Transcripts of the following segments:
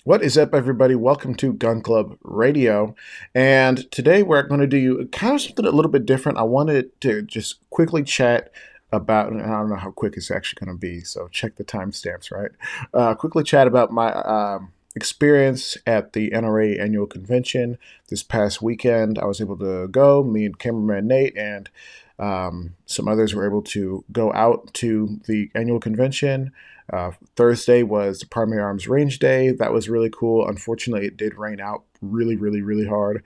What is up, everybody? Welcome to Gun Club Radio. And today we're going to do kind of something a little bit different. I wanted to just quickly chat about, and I don't know how quick it's actually going to be, so check the timestamps, right? Quickly chat about my experience at the NRA annual convention this past weekend. I was able to go, me and cameraman Nate and some others were able to go out to the annual convention. Thursday was the Primary Arms Range Day. That was really cool. Unfortunately, it did rain out really hard.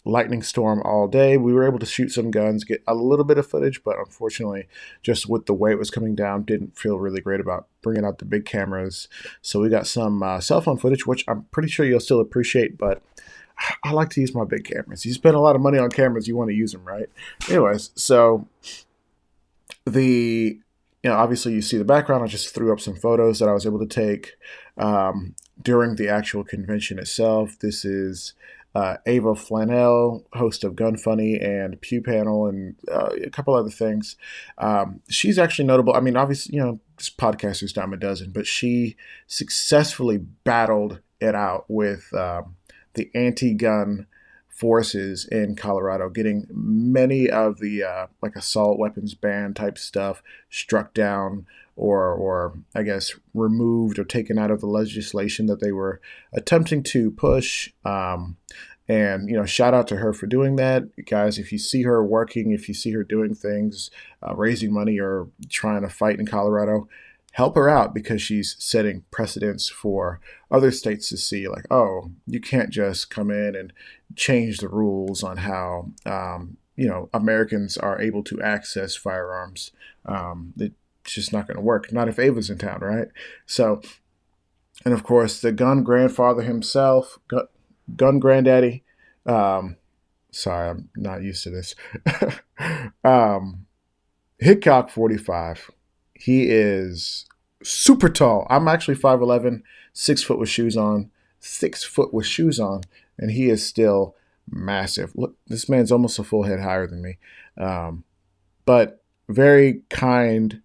Lightning storm all day. We were able to shoot some guns, get a little bit of footage, but unfortunately, just with the way it was coming down, didn't feel really great about bringing out the big cameras. So we got some cell phone footage, which I'm pretty sure you'll still appreciate, but I like to use my big cameras. You spend a lot of money on cameras, you want to use them, right? Anyways, so the obviously you see the background. I just threw up some photos that I was able to take during the actual convention itself. This is Ava Flanell, host of Gun Funny and Pew Panel, and a couple other things. She's actually notable. I mean, obviously, this podcaster's dime a dozen, but she successfully battled it out with the anti-gun forces in Colorado, getting many of the like assault weapons ban type stuff struck down, or I guess removed or taken out of the legislation that they were attempting to push. And shout out to her for doing that, guys. If you see her working, if you see her doing things, raising money or trying to fight in Colorado, help her out, because she's setting precedents for other states to see, like, oh, you can't just come in and change the rules on how Americans are able to access firearms. It's just not going to work. Not if Ava's in town, right? So, and of course, the gun grandfather himself, gun granddaddy. Sorry, I'm not used to this. Hickok 45. He is super tall. I'm actually 5'11", 6 foot with shoes on, 6 foot with shoes on, and he is still massive. Look, this man's almost a full head higher than me. But very kind,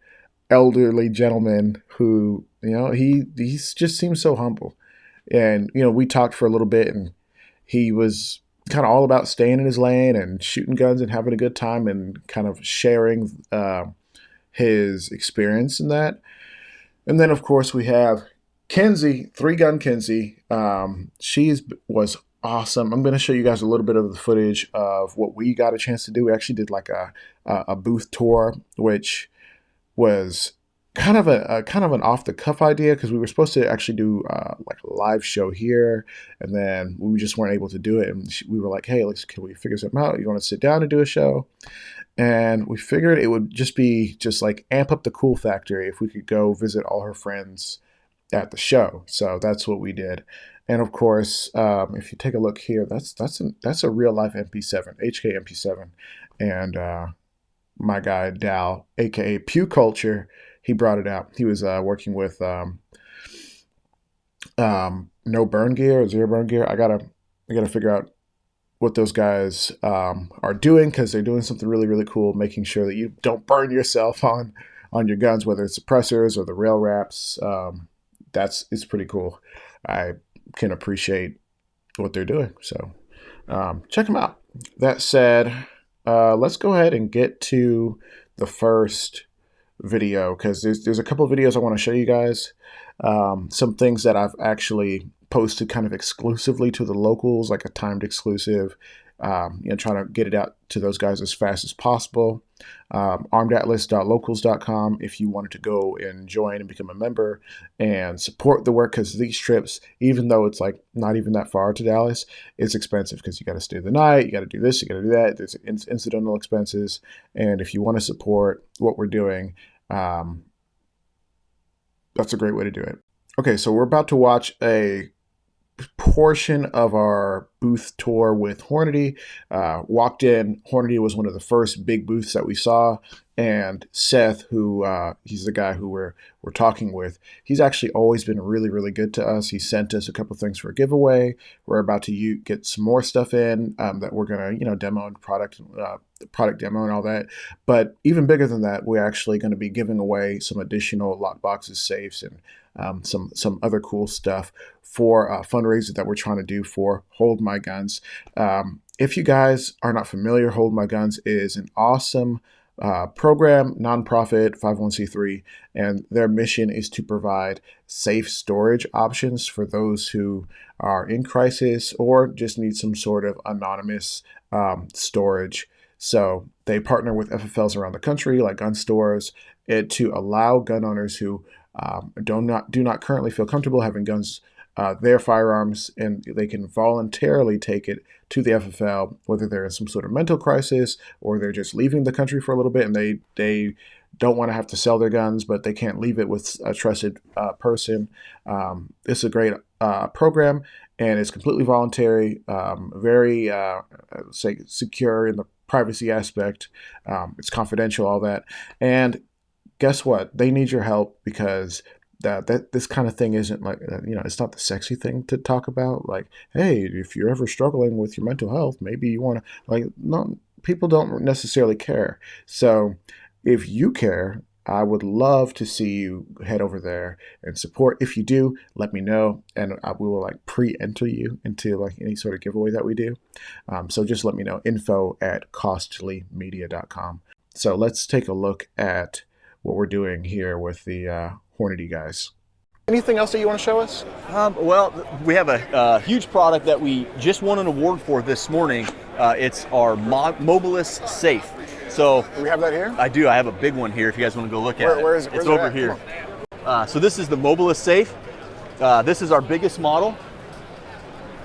elderly gentleman who, he just seems so humble. And, we talked for a little bit, and he was kind of all about staying in his lane and shooting guns and having a good time and kind of sharing his experience in that. And then, of course, we have Kenzie, Three Gun Kenzie. She was awesome. I'm going to show you guys a little bit of the footage of what we got a chance to do. We actually did like a booth tour, which was kind of an off the cuff idea, because we were supposed to actually do like a live show here, and then we just weren't able to do it. And we were like, hey, can we figure something out? You want to sit down and do a show? And we figured it would just be like amp up the cool factor if we could go visit all her friends at the show. So that's what we did. And of course, if you take a look here, that's a real life MP7, HK MP7, and my guy Dal, aka Pew Culture, he brought it out. He was working with no burn gear or zero burn gear. I gotta figure out what those guys are doing, because they're doing something really cool, making sure that you don't burn yourself on your guns, whether it's suppressors or the rail wraps. It's pretty cool. I can appreciate what they're doing, so check them out. That said, let's go ahead and get to the first video, because there's a couple of videos I want to show you guys. Some things that I've actually posted kind of exclusively to the locals, like a timed exclusive, trying to get it out to those guys as fast as possible. armedatlas.locals.com if you wanted to go and join and become a member and support the work, because these trips, even though it's like not even that far to Dallas, it's expensive, because you got to stay the night, you got to do this, you got to do that. There's incidental expenses, and if you want to support what we're doing, that's a great way to do it. Okay, so we're about to watch a portion of our booth tour with Hornady. Walked in, Hornady was one of the first big booths that we saw, And Seth, who he's the guy who we're talking with, he's actually always been really, really good to us. He sent us a couple things for a giveaway. We're about to get some more stuff in that we're gonna, demo and product demo and all that. But even bigger than that, we're actually going to be giving away some additional lockboxes, safes, and some other cool stuff for a fundraiser that we're trying to do for Hold My Guns. If you guys are not familiar, Hold My Guns is an awesome program, nonprofit, 501c3, and their mission is to provide safe storage options for those who are in crisis or just need some sort of anonymous storage. So they partner with FFLs around the country, like gun stores, to allow gun owners who do not currently feel comfortable having guns, their firearms, and they can voluntarily take it to the FFL, whether they're in some sort of mental crisis or they're just leaving the country for a little bit and they don't want to have to sell their guns, but they can't leave it with a trusted person. It's a great program, and it's completely voluntary, very secure in the privacy aspect. It's confidential, all that. And guess what? They need your help because that this kind of thing isn't like, it's not the sexy thing to talk about. Like, hey, if you're ever struggling with your mental health, maybe you want to, no, people don't necessarily care. So if you care, I would love to see you head over there and support. If you do, let me know, and we will pre-enter you into any sort of giveaway that we do. So just let me know, info@costlymedia.com. So let's take a look at what we're doing here with the Hornady guys. Anything else that you want to show us? Well, we have a huge product that we just won an award for this morning. It's our Mobilus Safe. So do we have that here? I do. I have a big one here if you guys want to go look at it. Where is it? It's over here. So this is the Mobilus Safe. This is our biggest model.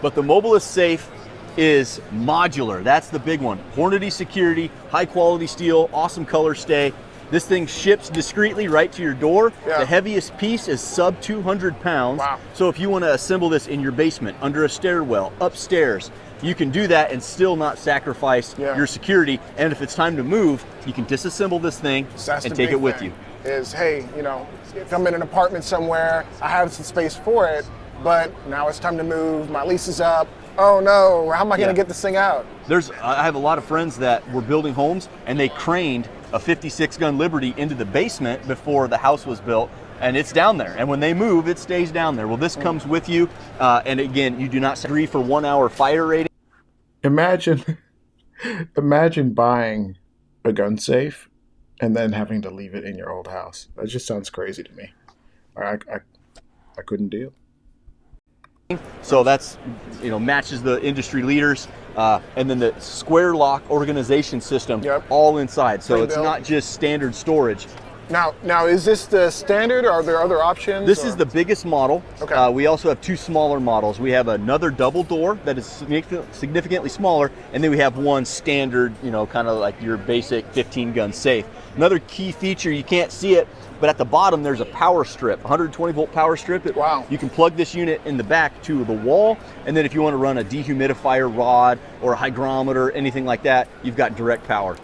But the Mobilus Safe is modular. That's the big one. Hornady security, high quality steel, awesome color stay. This thing ships discreetly right to your door. Yeah. The heaviest piece is sub 200 pounds. Wow. So if you want to assemble this in your basement, under a stairwell, upstairs, you can do that and still not sacrifice your security. And if it's time to move, you can disassemble this thing and take it with you. Is, hey, if I'm in an apartment somewhere, I have some space for it, but now it's time to move, my lease is up. Oh no, how am I going to get this thing out? I have a lot of friends that were building homes and they craned a 56 gun Liberty into the basement before the house was built, and it's down there. And when they move, it stays down there. Well, this comes with you, and again, you do not agree for 1 hour fire rating. Imagine buying a gun safe and then having to leave it in your old house. That just sounds crazy to me. I couldn't deal. So that's, matches the industry leaders. And then the square lock organization system, all inside. So it's not just standard storage. Now, is this the standard, or are there other options? This is the biggest model. Okay. We also have two smaller models. We have another double door that is significantly smaller, and then we have one standard, kind of like your basic 15 gun safe. Another key feature, you can't see it, but at the bottom there's a power strip, 120 volt power strip. Wow. You can plug this unit in the back to the wall, and then if you want to run a dehumidifier rod or a hygrometer, anything like that, you've got direct power.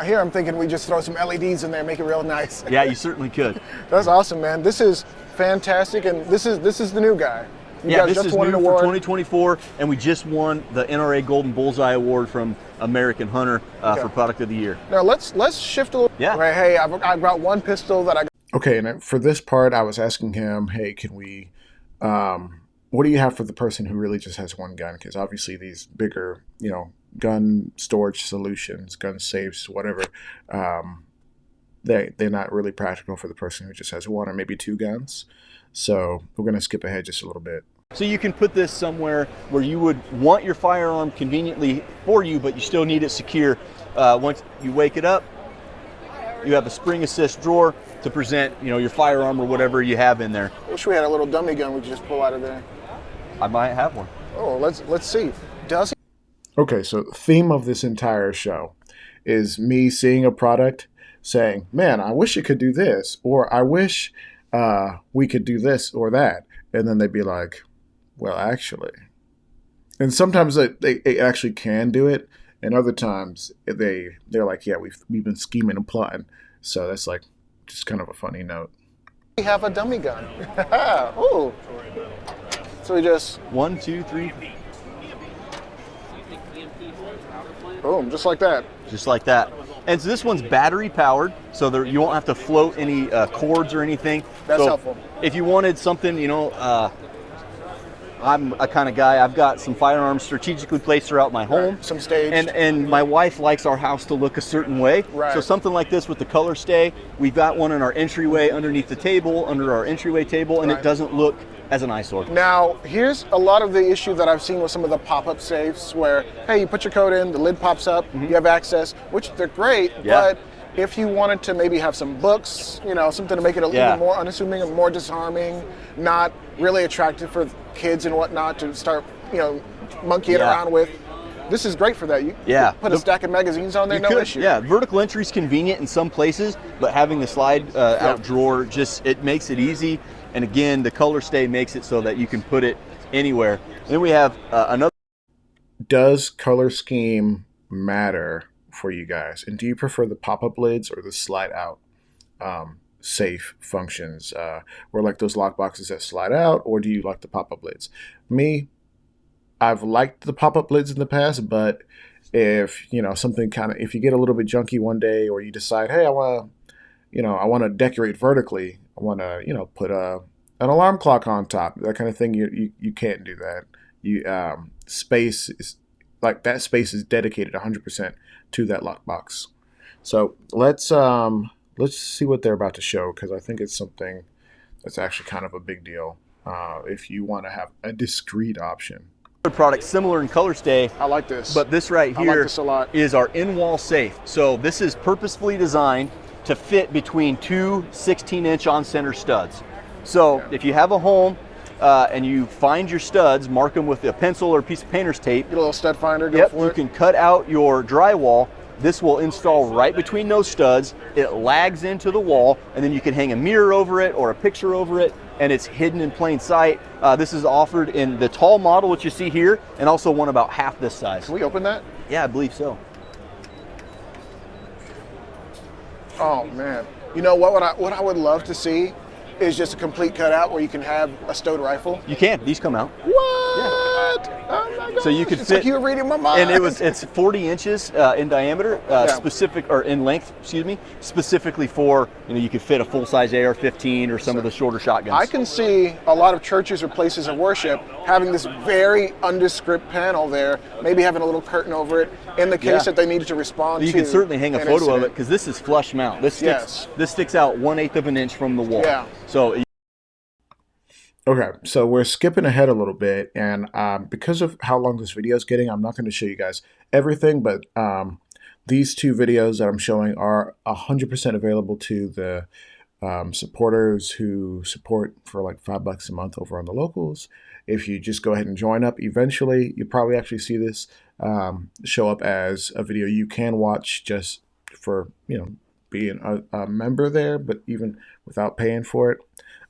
Here I'm thinking we just throw some LEDs in there, make it real nice. Yeah, you certainly could. That's awesome, man. This is fantastic, and this is the new guy. This is new for 2024, and we just won the NRA Golden Bullseye Award from American Hunter for Product of the Year. Now let's shift a little. Yeah. Right, hey, I've got one pistol that I got. Okay, and for this part, I was asking him, hey, can we, what do you have for the person who really just has one gun? Because obviously these bigger, gun storage solutions, gun safes, whatever, they're not really practical for the person who just has one or maybe two guns. So we're going to skip ahead just a little bit. So you can put this somewhere where you would want your firearm conveniently for you, but you still need it secure. Once you wake it up, you have a spring assist drawer to present, your firearm or whatever you have in there. I wish we had a little dummy gun we could just pull out of there. I might have one. Oh, let's see. Does he? Okay, so the theme of this entire show is me seeing a product, saying, "Man, I wish it could do this," or "I wish we could do this or that," and then they'd be like, "Well, actually," and sometimes they actually can do it, and other times they're like, "Yeah, we've been scheming and plotting." So that's like just kind of a funny note. We have a dummy gun. Oh, so we just 1, 2, 3, boom, just like that. just like that. And so this one's battery powered, so there, you won't have to float any cords or anything. That's so helpful. If you wanted something, you know, I'm a kind of guy, I've got some firearms strategically placed throughout my home. Some staged. And my wife likes our house to look a certain way. Right. So something like this with the color stay, we've got one in our entryway underneath the table, under our entryway table, and Right. it doesn't look as an eyesore. Now, here's a lot of the issue that I've seen with some of the pop-up safes where, hey, you put your code in, the lid pops up, you have access, which they're great, Yeah. but if you wanted to maybe have some books, you know, something to make it a Yeah. little more unassuming and more disarming, not really attractive for kids and whatnot to start, you know, monkeying Yeah. around with, this is great for that. You Yeah. put a stack of magazines on there, You no could, issue. yeah. Vertical entry is convenient in some places, but having the slide out drawer it makes it easy. And again, the color stay makes it so that you can put it anywhere. Then we have another. Does color scheme matter for you guys? And do you prefer the pop-up lids or the slide out safe functions, or like those lock boxes that slide out, or do you like the pop-up lids? Me, I've liked the pop-up lids in the past, but if you know something kind of, if you get a little bit junky one day, or you decide, hey, I want to decorate vertically, I want to, you know, put an alarm clock on top, that kind of thing. You can't do that. You space is like that. Space is dedicated 100% to that lockbox. So let's see what they're about to show, because I think it's something that's actually kind of a big deal if you want to have a discrete option. Product similar in color stay, I like this. but this right I like here this a lot. is our in-wall safe. So this is purposefully designed to fit between two 16-inch on-center studs. So if you have a home and you find your studs, mark them with a pencil or a piece of painter's tape. Get a little stud finder, go Yep, for you it. can cut out your drywall. This will install right between those studs. It lags into the wall, and then you can hang a mirror over it or a picture over it, and it's hidden in plain sight. This is offered in the tall model, which you see here, and also one about half this size. Can we open that? Yeah, I believe so. Oh man! You know what? What I would love to see is just a complete cutout where you can have a stowed rifle. You can. These come out. What? Oh my gosh! So you could it's fit. like you were reading my mind. And it's 40 inches in diameter, specific or in length, excuse me, specifically for, you know, you could fit a full-size AR-15 or some of the shorter shotguns. I can see a lot of churches or places of worship having this very undescript panel there, maybe having a little curtain over it in the case that they needed to respond to. You can certainly hang a an photo of it, incident. because this is flush mount. This sticks out 1/8 of an inch from the wall. Yeah. So Okay, so we're skipping ahead a little bit, and because of how long this video is getting, I'm not going to show you guys everything, but these two videos that I'm showing are 100% available to the supporters who support for like $5 a month over on the locals. If you just go ahead and join up, eventually you'll probably actually see this show up as a video you can watch just for, you know, being a member there, but even without paying for it.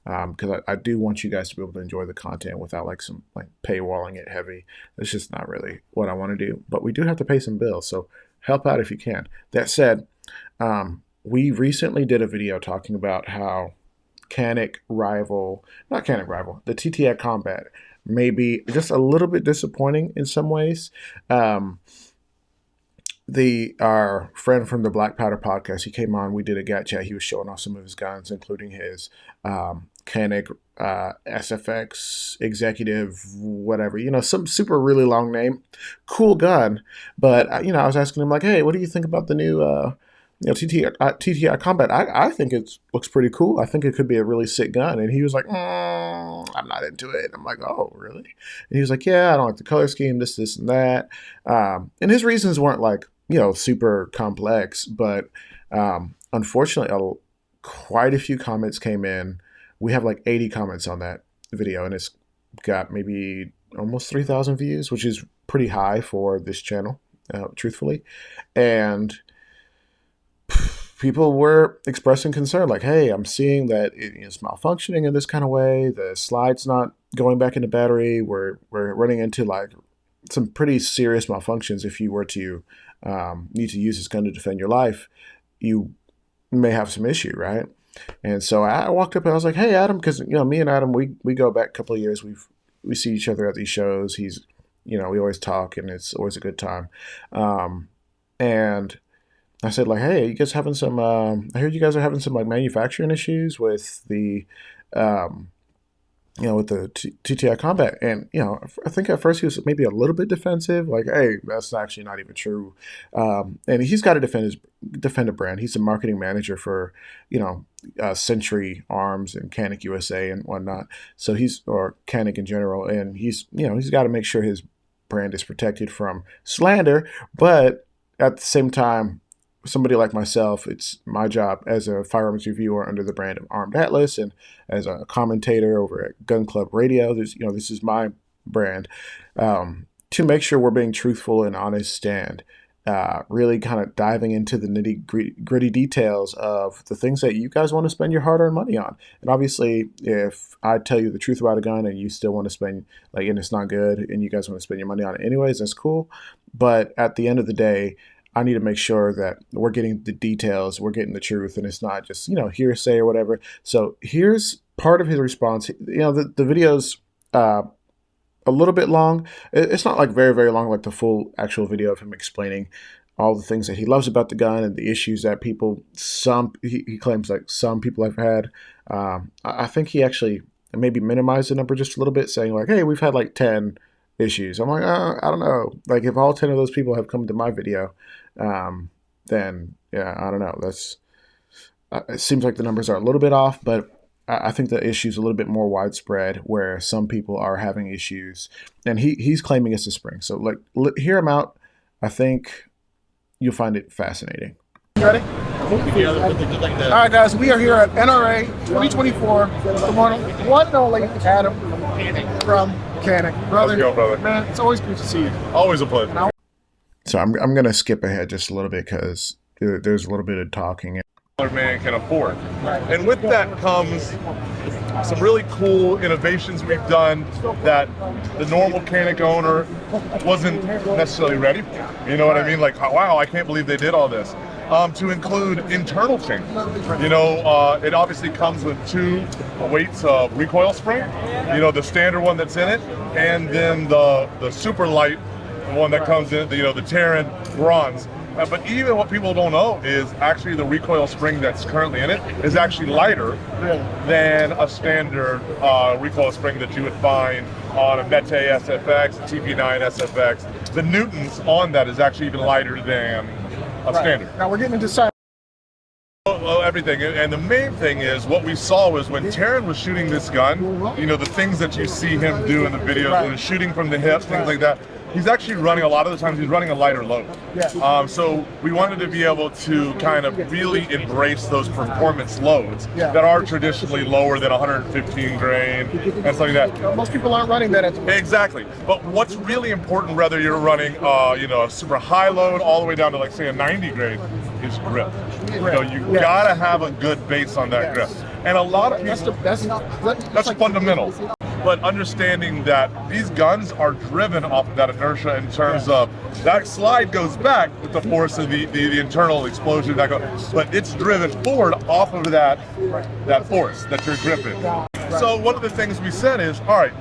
Because I do want you guys to be able to enjoy the content without like some like paywalling it heavy. It's just not really what I want to do. But we do have to pay some bills, so help out if you can. That said, we recently did a video talking about how the TTI Combat may be just a little bit disappointing in some ways. Our friend from the Black Powder podcast, he came on, we did a GAT chat, he was showing off some of his guns, including his Koenig SFX Executive, whatever, you know, some super really long name, cool gun. But you know, I was asking him like, hey, what do you think about the new TTI Combat? I think it looks pretty cool. I think it could be a really sick gun. And he was like, I'm not into it. I'm like, oh, really? And he was like, yeah, I don't like the color scheme, this, and that. And his reasons weren't like, you know, super complex, but unfortunately, quite a few comments came in. We have like 80 comments on that video, and it's got maybe almost 3,000 views, which is pretty high for this channel, truthfully. And people were expressing concern, like, hey, I'm seeing that it's malfunctioning in this kind of way. The slide's not going back into battery. We're running into like some pretty serious malfunctions if you were to need to use this gun to defend your life. You may have some issue, right? And so I walked up and I was like, "Hey, Adam," because me and Adam, we go back a couple of years. We see each other at these shows. He's, we always talk, and it's always a good time. And I said, like, "Hey, you guys having some? I heard you guys are having some like manufacturing issues with the, um, with the TTI Combat." And I think at first he was maybe a little bit defensive, like, "Hey, that's actually not even true." And he's got to defend a brand. He's a marketing manager for, Century Arms and Canic USA and whatnot. So or Canic in general, and he's got to make sure his brand is protected from slander. But at the same time, somebody like myself, it's my job as a firearms reviewer under the brand of Armed Atlas and as a commentator over at Gun Club Radio. This is my brand, to make sure we're being truthful and honest and really kind of diving into the nitty gritty details of the things that you guys want to spend your hard earned money on. And obviously, if I tell you the truth about a gun and you still want to spend and it's not good and you guys want to spend your money on it anyways, that's cool. But at the end of the day, I need to make sure that we're getting the details, we're getting the truth, and it's not just, hearsay or whatever. So here's part of his response. The video's a little bit long. It's not like very, very long, like the full actual video of him explaining all the things that he loves about the gun and the issues that he claims like some people have had. I think he actually maybe minimized the number just a little bit, saying like, "Hey, we've had like 10 issues." I'm like, I don't know. Like if all 10 of those people have come to my video, then yeah, I don't know. It seems like the numbers are a little bit off, but I think the issue is a little bit more widespread where some people are having issues, and he's claiming it's a spring. So hear him out. I think you'll find it fascinating. Ready? All right, guys, we are here at NRA 2024. The one and only Adam from Canic. Brother, how's it going, brother? Man, it's always good to see you. Always a pleasure. So I'm going to skip ahead just a little bit because there's a little bit of talking. Man can afford. And with that comes some really cool innovations we've done that the normal Canic owner wasn't necessarily ready for. You know what I mean? Like, wow, I can't believe they did all this. To include internal changes. It obviously comes with 2 weights of recoil spring. The standard one that's in it, and then the super light one that comes in, the Terran bronze. But even what people don't know is actually the recoil spring that's currently in it is actually lighter than a standard recoil spring that you would find on a Mete SFX, a TP9 SFX. The newtons on that is actually even lighter than a standard. Now we're getting into side. Everything, and the main thing is what we saw was when Terran was shooting this gun, the things that you see him do in the videos, shooting from the hip, things like that. He's actually running, a lot of the times he's running a lighter load. So we wanted to be able to kind of really embrace those performance loads that are traditionally lower than 115 grain and something like that. Most people aren't running that. Exactly. But what's really important, whether you're running a super high load all the way down to like say a 90 grain, is grip. You gotta have a good base on that grip. And a lot of people, that's fundamental. But understanding that these guns are driven off of that inertia in terms of that slide goes back with the force of the internal explosion that goes, but it's driven forward off of that force that you're gripping. So one of the things we said is, all right,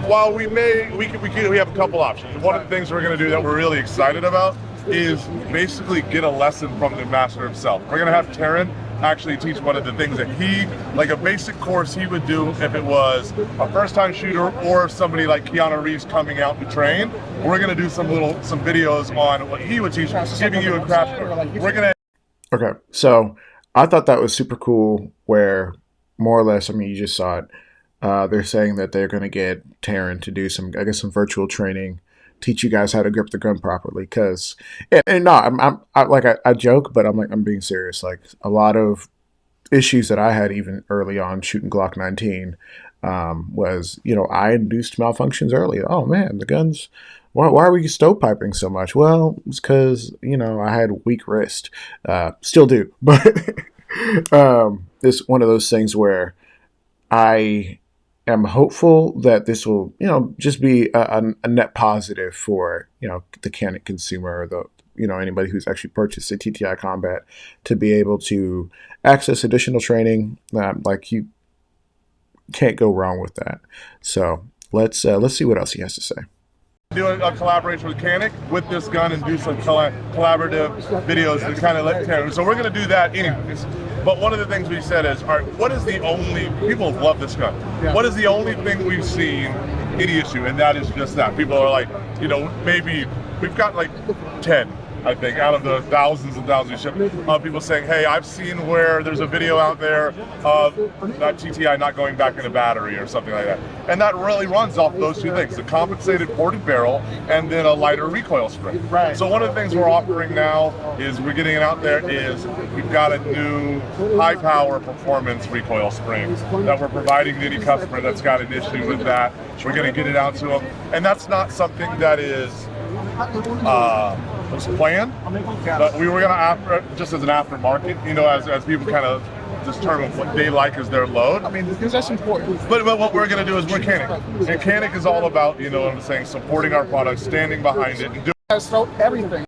while we have a couple options. One of the things we're going to do that we're really excited about is basically get a lesson from the master himself. We're going to have Terran actually teach one of the things that like a basic course he would do if it was a first-time shooter or somebody like Keanu Reeves coming out to train. We're going to do some videos on what he would teach, giving you a crash course. We're going to. Okay, so I thought that was super cool where more or less, you just saw it. They're saying that they're going to get Terran to do some virtual training, teach you guys how to grip the gun properly. Cause, and no, I joke, but I'm being serious. Like a lot of issues that I had even early on shooting Glock 19, was, I induced malfunctions early. Oh man, the guns, why are we stovepiping so much? Well, it's cause, I had weak wrist, still do, but, it's one of those things where I am hopeful that this will, just be a net positive for, the Canic consumer or the anybody who's actually purchased a TTI Combat to be able to access additional training. Like, you can't go wrong with that. So let's see what else he has to say. Do a collaboration with Canik with this gun and do some collaborative videos to kind of let. So we're going to do that anyways. But one of the things we said is, all right, what is the only, people love this gun. Yeah. What is the only thing we've seen any issue? And that is just that. People are like, maybe we've got like 10, I think, out of the thousands and thousands of people saying, hey, I've seen where there's a video out there of that TTI not going back in a battery or something like that. And that really runs off those two things, the compensated ported barrel and then a lighter recoil spring. Right. So one of the things we're offering now is we're getting it out there is we've got a new high power performance recoil spring that we're providing to any customer that's got an issue with that. We're going to get it out to them. And that's not something that is was planned, but we were going to just as an aftermarket, as people kind of determine what they like as their load. I mean, because that's important. But what we're going to do is we're Canik. And Canik is all about, what I'm saying, supporting our product, standing behind it, and doing So everything.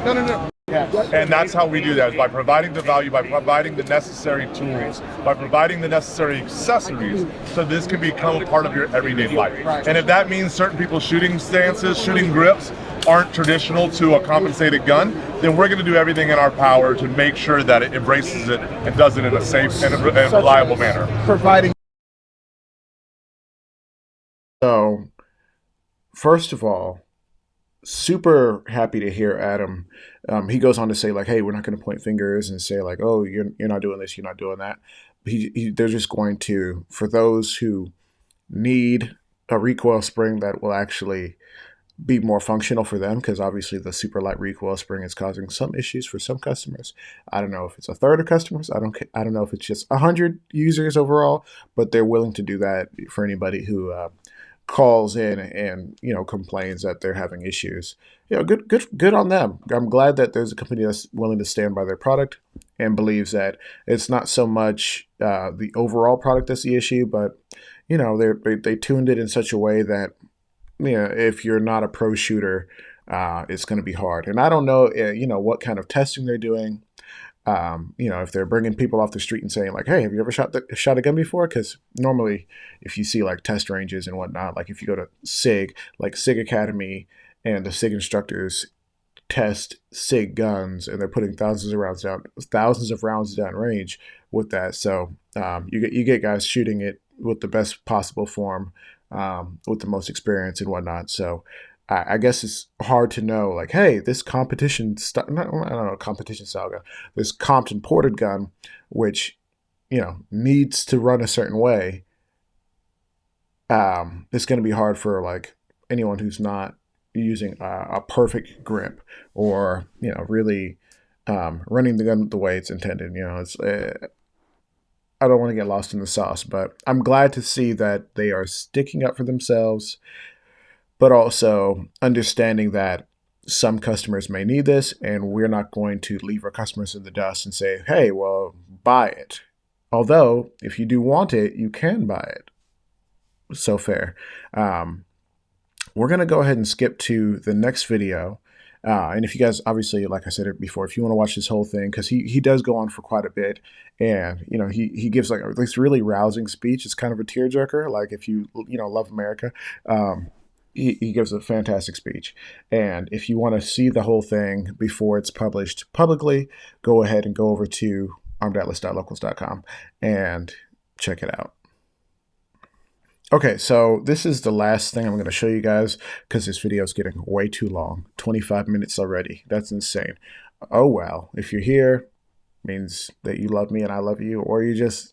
No. Yeah. And that's how we do that, is by providing the value, by providing the necessary tools, by providing the necessary accessories, so this can become a part of your everyday life. Right. And if that means certain people's shooting stances, shooting grips aren't traditional to a compensated gun, then we're going to do everything in our power to make sure that it embraces it and does it in a safe and reliable manner. Providing. So, first of all, super happy to hear Adam. He goes on to say, like, hey, we're not going to point fingers and say, like, oh, you're not doing this, you're not doing that. They're just going to, for those who need a recoil spring that will actually be more functional for them, because obviously the super light recoil spring is causing some issues for some customers. I don't know if it's a third of customers. I don't know if it's just 100 users overall, but they're willing to do that for anybody who calls in and complains that they're having issues. Good on them. I'm glad that there's a company that's willing to stand by their product and believes that it's not so much the overall product that's the issue, but they tuned it in such a way that if you're not a pro shooter, it's going to be hard. And I don't know what kind of testing they're doing. If they're bringing people off the street and saying, like, hey, have you ever shot a gun before? Because normally if you see like test ranges and whatnot, like if you go to SIG, like SIG Academy, and the SIG instructors test SIG guns, and they're putting thousands of rounds down range with that. So you get guys shooting it with the best possible form, with the most experience and whatnot. So I guess it's hard to know, like, hey, this competition competition style gun, this Compton ported gun, which needs to run a certain way. It's going to be hard for like anyone who's not using a perfect grip, or really running the gun the way it's intended. It's I don't want to get lost in the sauce, but I'm glad to see that they are sticking up for themselves, but also understanding that some customers may need this, and we're not going to leave our customers in the dust and say, hey, well, buy it. Although, if you do want it, you can buy it. So fair. We're going to go ahead and skip to the next video. And if you guys, obviously, like I said before, if you want to watch this whole thing, because he does go on for quite a bit, and he gives like this really rousing speech. It's kind of a tearjerker. Like if you love America, he gives a fantastic speech. And if you want to see the whole thing before it's published publicly, go ahead and go over to armedatlas.locals.com and check it out. Okay, so this is the last thing I'm going to show you guys, because this video is getting way too long. 25 minutes already. That's insane. Oh well, if you're here, means that you love me and I love you, or you just,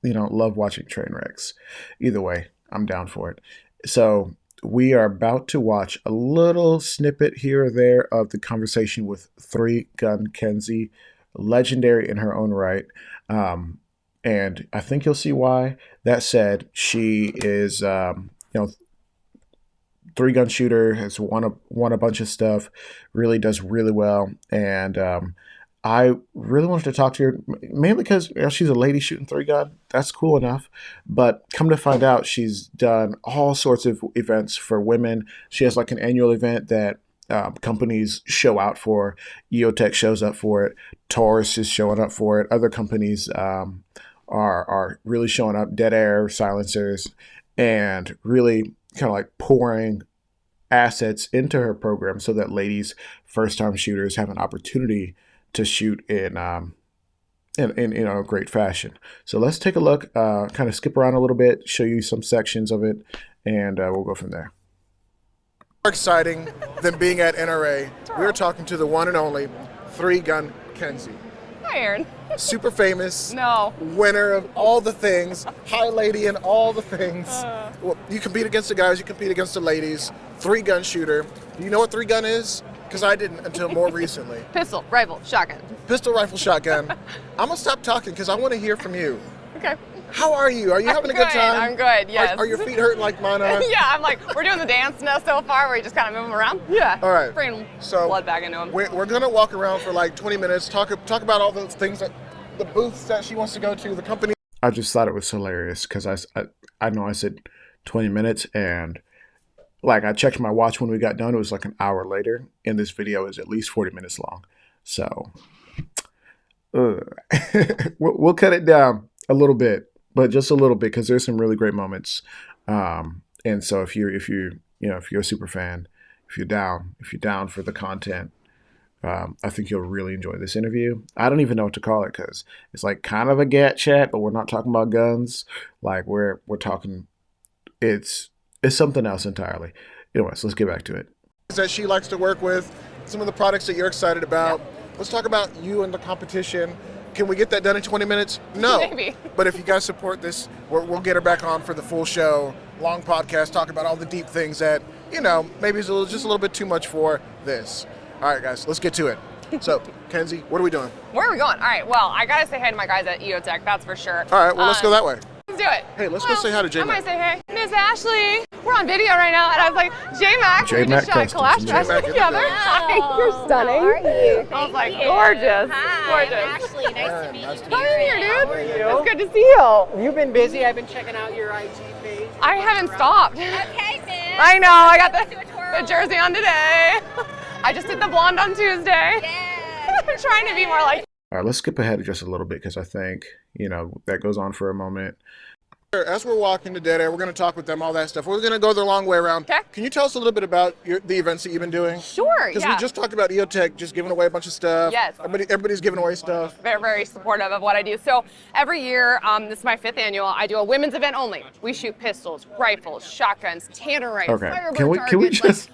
love watching train wrecks. Either way, I'm down for it. So we are about to watch a little snippet here or there of the conversation with Three Gun Kenzie, legendary in her own right. And I think you'll see why. That said, she is, three-gun shooter, has won a bunch of stuff, really does really well. And I really wanted to talk to her, mainly because she's a lady shooting three-gun. That's cool enough. But come to find out, she's done all sorts of events for women. She has like an annual event that companies show out for. EOTech shows up for it. Taurus is showing up for it. Other companies are really showing up. Dead Air silencers, and really kind of like pouring assets into her program so that ladies, first-time shooters, have an opportunity to shoot in great fashion. So let's take a look, kind of skip around a little bit, show you some sections of it, and we'll go from there. More exciting than being at NRA. We were talking to the one and only 3-Gun Kenzie. Hi, Aaron. Super famous. No. Winner of all the things. High lady in all the things. Well, you compete against the guys, you compete against the ladies. 3-gun shooter. Do you know what 3-gun is? Because I didn't until more recently. Pistol, rifle, shotgun. Pistol, rifle, shotgun. I'm going to stop talking because I want to hear from you. Okay. How are you? Are you having a good time? I'm good, yes. Are your feet hurting like mine are? Yeah, I'm like, we're doing the dance now so far where you just kind of move them around. Yeah. All right. Bring So blood back into them. We're going to walk around for like 20 minutes, talk about all those things, that the booths that she wants to go to, the company. I just thought it was hilarious because I know I said 20 minutes, and like I checked my watch when we got done. It was like an hour later, and this video is at least 40 minutes long. So we'll cut it down a little bit, but just a little bit, because there's some really great moments. And so if you're a super fan, if you're down for the content, I think you'll really enjoy this interview. I don't even know what to call it because it's like kind of a GAT chat, but we're not talking about guns. Like we're talking, it's something else entirely. Anyways, let's get back to it. That she likes to work with, some of the products that you're excited about. Yep. Let's talk about you and the competition. Can we get that done in 20 minutes? No. Maybe. But if you guys support this, we'll get her back on for the full show, long podcast, talk about all the deep things that, maybe is just a little bit too much for this. All right, guys, let's get to it. So, Kenzie, what are we doing? Where are we going? All right, well, I got to say hi to my guys at EOTech, that's for sure. All right, well, let's go that way. Let's do it. Hey, let's go say hi to J I Mac. might say hey. Miss Ashley. We're on video right now, and I was like, J-Mac, we J-Mac just shot a collage Customs. dress J-Mac, together. Hi, you're stunning. How are you? I was like, Thank you. gorgeous. Hi, Gorgeous. Ashley. Nice to meet you. Come in here, dude. How are you? It's good to see you. You've been busy. I've been checking out your IG page. I haven't stopped. Okay, Miss. I know, I got Let's do a twirl. the jersey on today. I just did the blonde on Tuesday. Yes. I'm trying to be more like. All right, let's skip ahead just a little bit because I think that goes on for a moment. As we're walking to Dead Air, we're going to talk with them, all that stuff. We're going to go the long way around. Okay. Can you tell us a little bit about the events that you've been doing? Sure, Because yeah. we just talked about EOTech just giving away a bunch of stuff. Yes. Everybody's giving away stuff. Very, very supportive of what I do. So every year, this is my 5th annual, I do a women's event only. We shoot pistols, rifles, shotguns, tannerite, Okay, firebird can we targets, just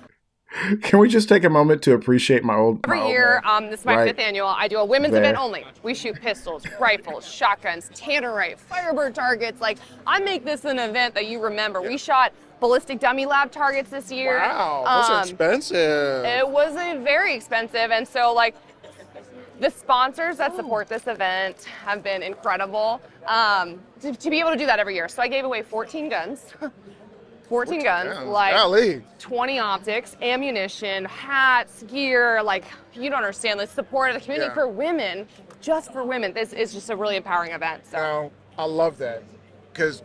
can we just take a moment to appreciate my old Every my old year, man? this is my Right 5th annual, I do a women's there. event only. We shoot pistols, rifles, shotguns, tannerite, firebird targets. Like, I make this an event that you remember. We shot ballistic dummy lab targets this year. Wow, that's expensive. It was very expensive, and so like the sponsors that support this event have been incredible. To be able to do that every year. So I gave away 14 guns. 14 guns, like Golly. 20 optics, ammunition, hats, gear, like you don't understand the support of the community Yeah. for women, just for women. This is just a really empowering event. So Now, I love that because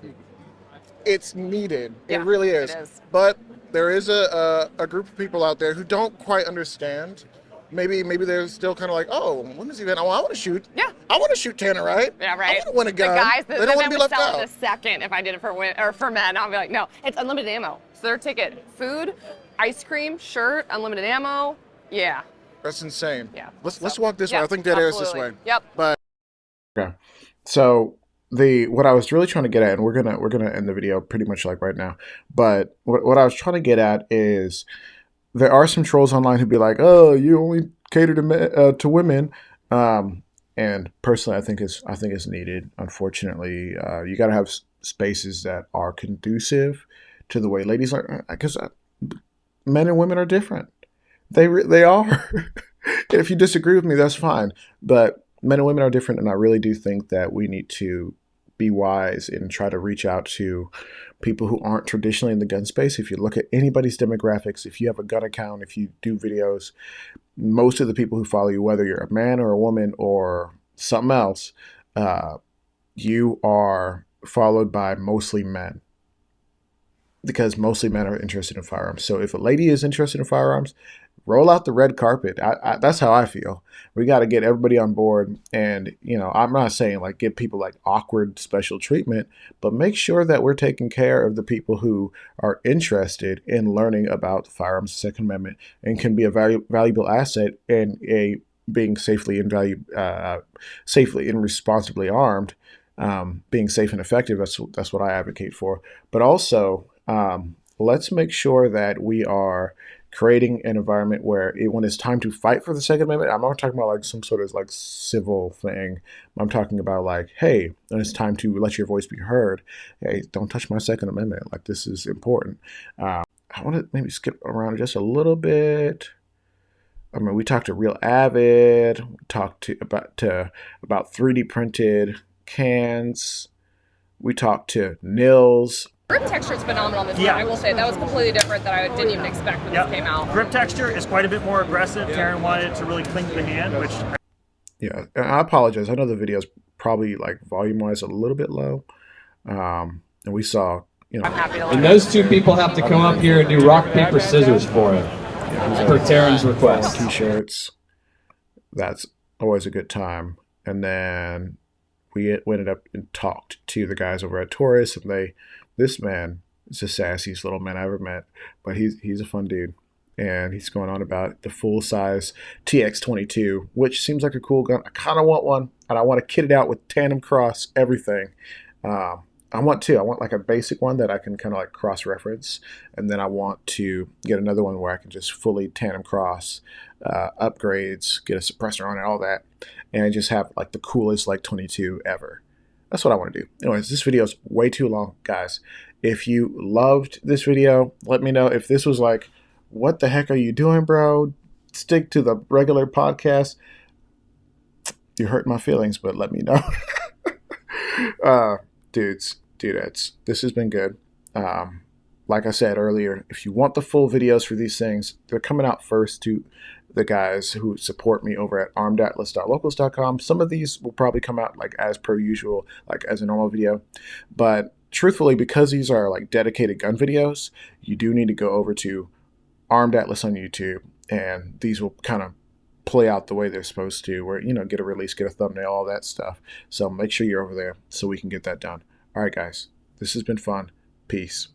it's needed. Yeah, it really is. it is. But there is a group of people out there who don't quite understand. Maybe they're still kind of like, oh, women's event. Oh, I want to shoot. Yeah. I want to shoot tannerite. yeah, right. I want to win a gun. The guys they don't want to be would left sell out. in a second if I did it for women or for men. I'll be like, no, it's unlimited ammo. So their ticket, food, ice cream, shirt, unlimited ammo. Yeah. That's insane. Yeah. Let's walk this Yeah, way. I think Dead Air is this absolutely. way. Yep. But Okay. So what I was really trying to get at, and we're gonna end the video pretty much like right now, but what I was trying to get at is there are some trolls online who be like, oh, you only cater to women, and personally, I think it's needed. Unfortunately, you got to have spaces that are conducive to the way ladies are, because men and women are different. They are. If you disagree with me, that's fine. But men and women are different, and I really do think that we need to be wise and try to reach out to people who aren't traditionally in the gun space. If you look at anybody's demographics, if you have a gun account, if you do videos, most of the people who follow you, whether you're a man or a woman or something else, you are followed by mostly men, because mostly men are interested in firearms. So if a lady is interested in firearms, roll out the red carpet. That's how I feel. We got to get everybody on board, and I'm not saying like give people like awkward special treatment, but make sure that we're taking care of the people who are interested in learning about the firearms Second Amendment and can be a valuable asset in a being safely and responsibly armed, being safe and effective. That's what I advocate for. But also, let's make sure that we are creating an environment where when it's time to fight for the Second Amendment, I'm not talking about like some sort of like civil thing. I'm talking about like, hey, when it's time to let your voice be heard, hey, don't touch my Second Amendment. Like, this is important. I want to maybe skip around just a little bit. I mean, we talked to Real Avid. We talked about 3D printed cans. We talked to Nils. Grip texture is phenomenal on this Yeah. one. I will say that was completely different that I didn't even expect when this came out. Grip texture is quite a bit more aggressive. Taryn wanted it to really cling to the hand, which... Yeah, I apologize. I know the video is probably like volume-wise a little bit low. And we saw, I'm happy to learn. And those two people have to come up here and do rock, paper, scissors for him. Per Taryn's request. T-shirts. That's always a good time. And then we ended up and talked to the guys over at Taurus, and this man is the sassiest little man I ever met, but he's a fun dude, and he's going on about the full-size TX22, which seems like a cool gun. I kind of want one, and I want to kit it out with tandem cross everything. I want like a basic one that I can kind of like cross-reference, and then I want to get another one where I can just fully tandem cross, upgrades, get a suppressor on it, all that, and just have like the coolest like 22 ever. That's what I want to do. Anyways, this video is way too long, guys. If you loved this video, let me know. If this was like, what the heck are you doing, bro? Stick to the regular podcast. You hurt my feelings, but let me know. Dudettes, this has been good. Like I said earlier, if you want the full videos for these things, they're coming out first to the guys who support me over at armedatlas.locals.com. Some of these will probably come out like as per usual, like as a normal video. But truthfully, because these are like dedicated gun videos, you do need to go over to Armed Atlas on YouTube, and these will kind of play out the way they're supposed to, where, get a release, get a thumbnail, all that stuff. So make sure you're over there so we can get that done. All right, guys, this has been fun. Peace.